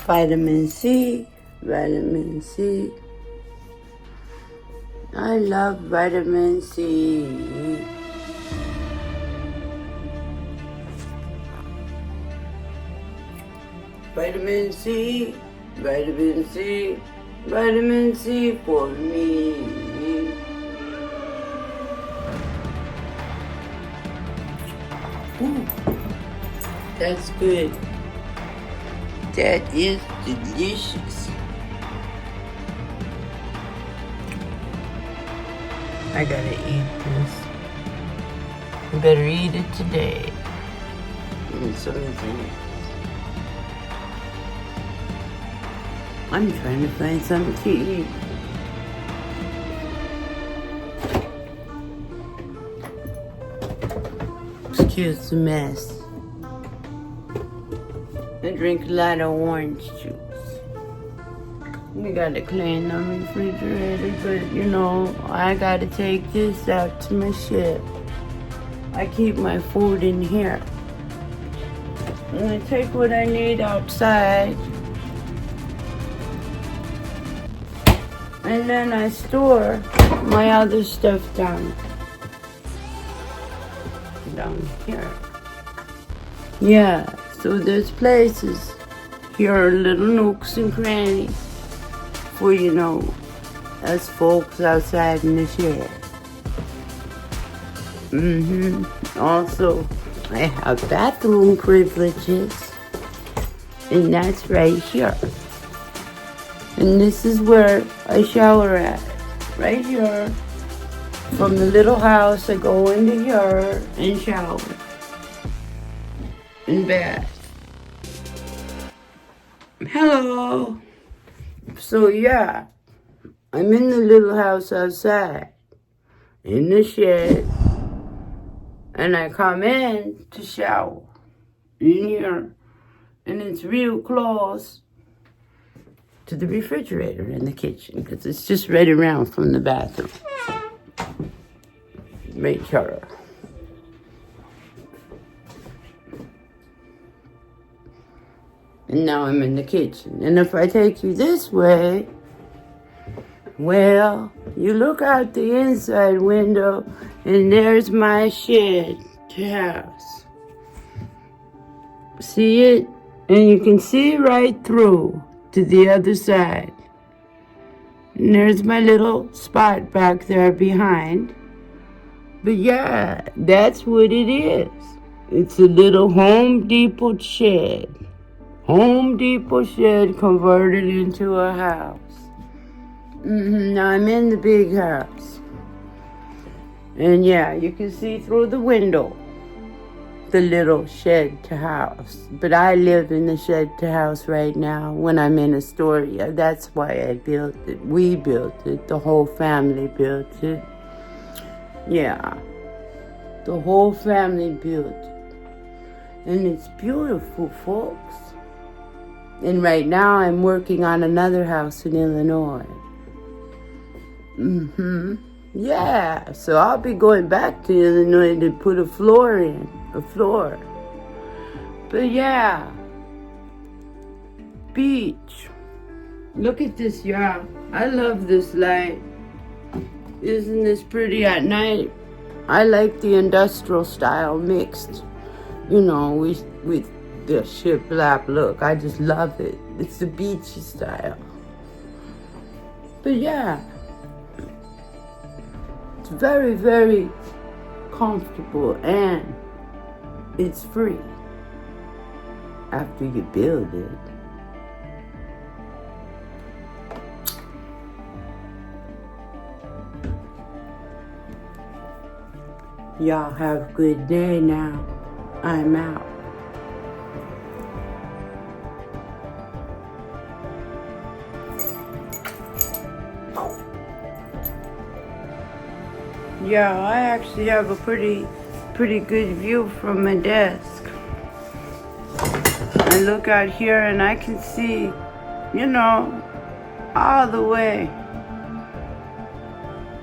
Vitamin C, vitamin C. I love vitamin C. Vitamin C, vitamin C, vitamin C for me. Ooh, that's good. That is delicious. I gotta eat this. I better eat it today. Something. I'm trying to find something to eat. Excuse the mess. I drink a lot of orange juice. We gotta clean the refrigerator, but you know, I gotta take this out to my shed. I keep my food in here. And I take what I need outside. And then I store my other stuff down here. Yeah, so there's places. Here are little nooks and crannies for, you know, us folks outside in the shed. Also, I have bathroom privileges, and that's right here. And this is where I shower at, right here. From the little house, I go into here and shower and bath. Hello. So yeah, I'm in the little house outside, in the shed, and I come in to shower in here, and it's real close to the refrigerator in the kitchen, because it's just right around from the bathroom. Right here. And now I'm in the kitchen. And if I take you this way, well, you look out the inside window, and there's my shed house. See it? And you can see right through to the other side. And there's my little spot back there behind. But yeah, that's what it is. It's a little Home Depot shed. Home Depot shed converted into a house. Now I'm in the big house. And yeah, you can see through the window the little shed to house. But I live in the shed to house right now when I'm in Astoria. That's why I built it. We built it. The whole family built it. Yeah. The whole family built it. And it's beautiful, folks. And right now I'm working on another house in Illinois. Yeah, so I'll be going back to Illinois to put a floor in. A floor. But yeah. Beach. Look at this, y'all. I love this light. Isn't this pretty at night? I like the industrial style mixed, you know, with the shiplap look. I just love it. It's the beachy style. But yeah, it's very, very comfortable, and it's free after you build it. Y'all have a good day now. I'm out. Yeah, I actually have a pretty good view from my desk. I look out here and I can see, you know, all the way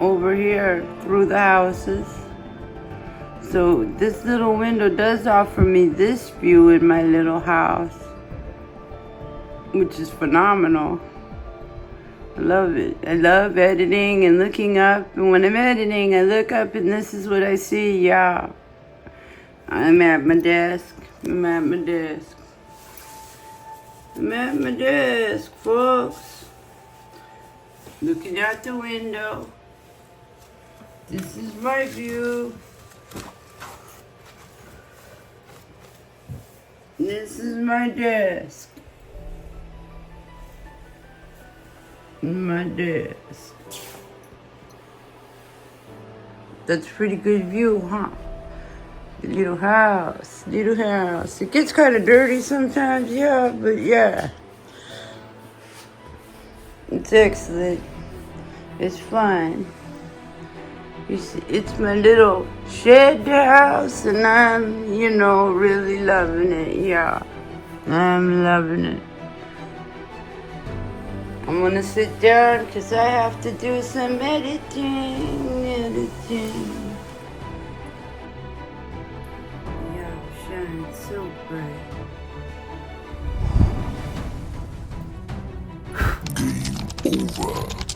over here through the houses. So this little window does offer me this view in my little house. which is phenomenal. I love it. I love editing and looking up. And when I'm editing, I look up and this is what I see, y'all. I'm at my desk. I'm at my desk. I'm at my desk, folks. Looking out the window. This is my view. This is my desk. My desk. That's a pretty good view, huh? The little house, little house. It gets kind of dirty sometimes, yeah, but yeah. It's excellent. It's fun. You see, it's my little shed house, and I'm, really loving it, yeah. I'm loving it. I'm gonna sit down because I have to do some editing. Yeah, shines so bright. Game over.